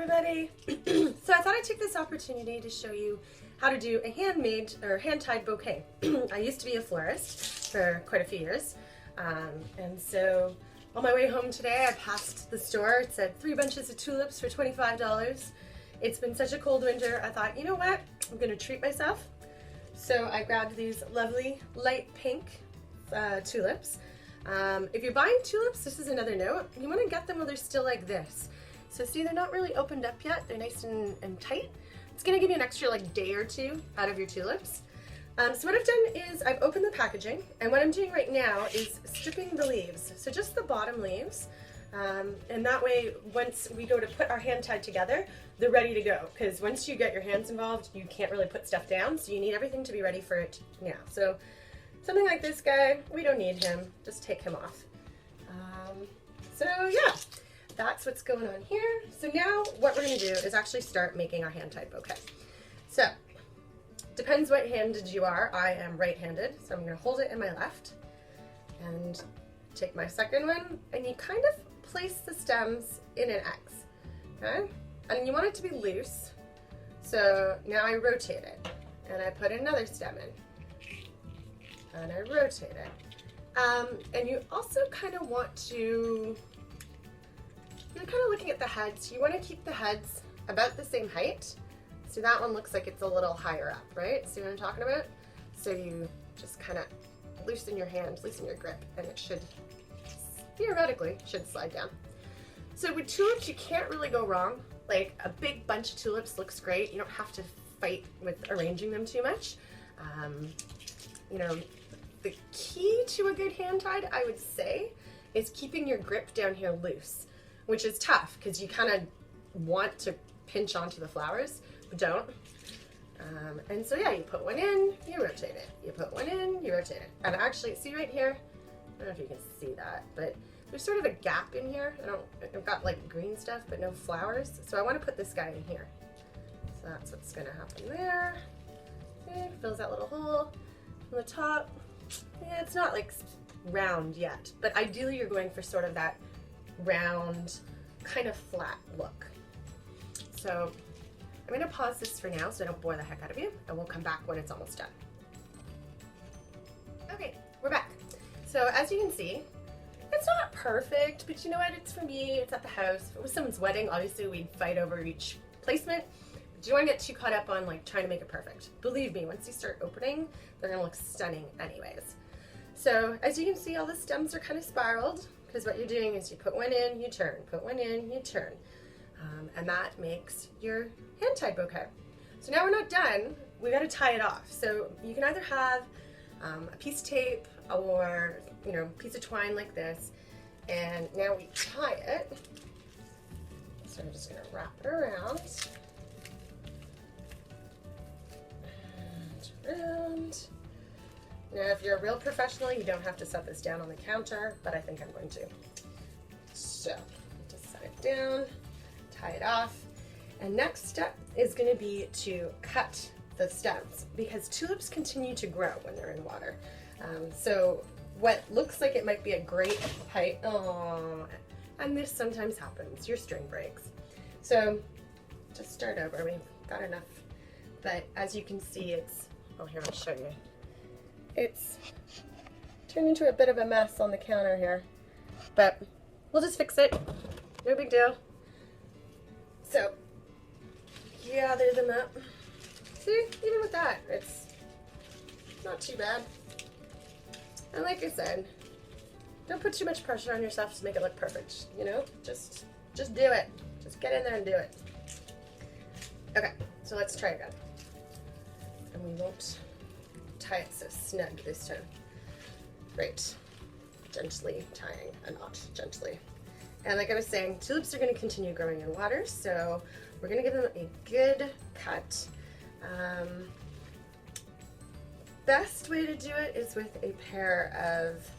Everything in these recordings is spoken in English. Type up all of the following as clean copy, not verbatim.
everybody. So I thought I'd take this opportunity to show you how to do a handmade or hand-tied bouquet. I used to be a florist for quite a few years, and so on my way home today I passed the store. It said 3 bunches of tulips for $25. It's been such a cold winter, I thought, you know what, I'm gonna treat myself. So I grabbed these lovely light pink tulips. If you're buying tulips, this is another note, you want to get them while they're still like this. So see, they're not really opened up yet, they're nice and tight. It's going to give you an extra like day or two out of your tulips. So what I've done is I've opened the packaging, and what I'm doing right now is stripping the leaves. So just the bottom leaves, and that way once we go to put our hand tied together, they're ready to go. Because once you get your hands involved, you can't really put stuff down, so you need everything to be ready for it now. So something like this guy, we don't need him, just take him off. So yeah, that's what's going on here. So now what we're gonna do is actually start making our hand-tied bouquet. So, depends what handed you are. I am right-handed, so I'm gonna hold it in my left and take my second one, and you kind of place the stems in an X, okay? And you want it to be loose. So now I rotate it, and I put another stem in, and I rotate it. And you also kind of want to, you're kind of looking at the heads. You want to keep the heads about the same height. So that one looks like it's a little higher up, right? See what I'm talking about? So you just kind of loosen your hand, loosen your grip, and it should, theoretically, should slide down. So with tulips, you can't really go wrong. Like a big bunch of tulips looks great. You don't have to fight with arranging them too much. You know, the key to a good hand tied, I would say, is keeping your grip down here loose, which is tough because you kind of want to pinch onto the flowers, but don't. And so yeah, you put one in, you rotate it. You put one in, you rotate it. And actually, see right here, I don't know if you can see that, but there's sort of a gap in here. I've got like green stuff, but no flowers. So I want to put this guy in here. So that's what's gonna happen there. Okay, fills that little hole from the top. Yeah, it's not like round yet, but ideally you're going for sort of that round, kind of flat look. So I'm gonna pause this for now so I don't bore the heck out of you, and we'll come back when it's almost done. Okay, we're back. So as you can see, it's not perfect, but you know what, it's for me, it's at the house. If it was someone's wedding, obviously we'd fight over each placement, but you don't want to get too caught up on like trying to make it perfect. Believe me, once you start opening, they're gonna look stunning anyways. So as you can see, all the stems are kind of spiraled, because what you're doing is you put one in, you turn, put one in, you turn. And that makes your hand-tied bouquet. So now we're not done, we gotta tie it off. So you can either have a piece of tape or, you know, a piece of twine like this, and now we tie it. So I'm just gonna wrap it around. And around. Now if you're a real professional, you don't have to set this down on the counter, but I think I'm going to. So just set it down, tie it off, and next step is going to be to cut the stems, because tulips continue to grow when they're in water. So what looks like it might be a great height, and this sometimes happens, your string breaks. So just start over, we've got enough, but as you can see, it's, oh here, I'll show you. It's turned into a bit of a mess on the counter here, but we'll just fix it, no big deal. So gather them up. See, even with that, it's not too bad. And like I said, don't put too much pressure on yourself to make it look perfect, you know? Just do it. Just get in there and do it. Okay, so let's try again. And we won't tie it so snug this time. Great. Gently tying a knot, gently. And like I was saying, tulips are going to continue growing in water, so we're going to give them a good cut. Best way to do it is with a pair of,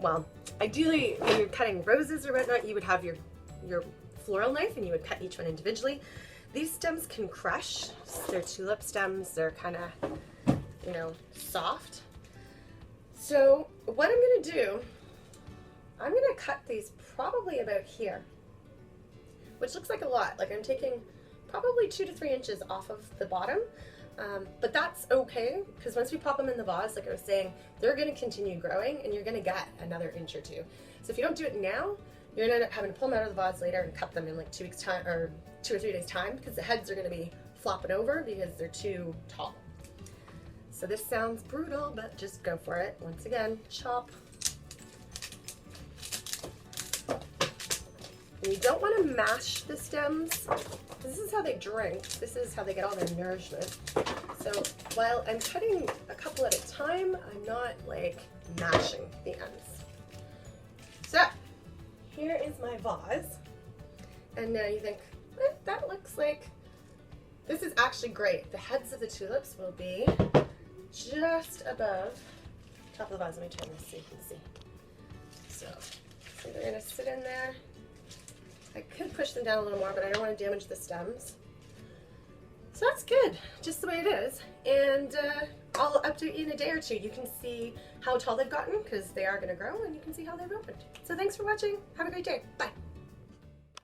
well, ideally when you're cutting roses or whatnot, you would have your floral knife and you would cut each one individually. These stems can crush. They're tulip stems. They're kind of, you know, soft. So what I'm going to do, I'm going to cut these probably about here. which looks like a lot. Like I'm taking probably 2 to 3 inches off of the bottom, but that's okay because once we pop them in the vase, like I was saying, they're going to continue growing and you're going to get another inch or 2. So if you don't do it now, you're going to end up having to pull them out of the vase later and cut them in like 2 weeks time or 2 or 3 days time because the heads are going to be flopping over because they're too tall. So this sounds brutal, but just go for it. Once again, chop. And you don't want to mash the stems. This is how they drink. This is how they get all their nourishment. So while I'm cutting a couple at a time, I'm not like mashing the ends. So here is my vase. And now you think, that looks like, this is actually great. The heads of the tulips will be just above top of the vase. Let me turn this so you can see. So they're gonna sit in there. I could push them down a little more, but I don't want to damage the stems. So that's good, just the way it is. And I'll update you in a day or 2. You can see how tall they've gotten because they are gonna grow and you can see how they've opened. So thanks for watching. Have a great day. Bye.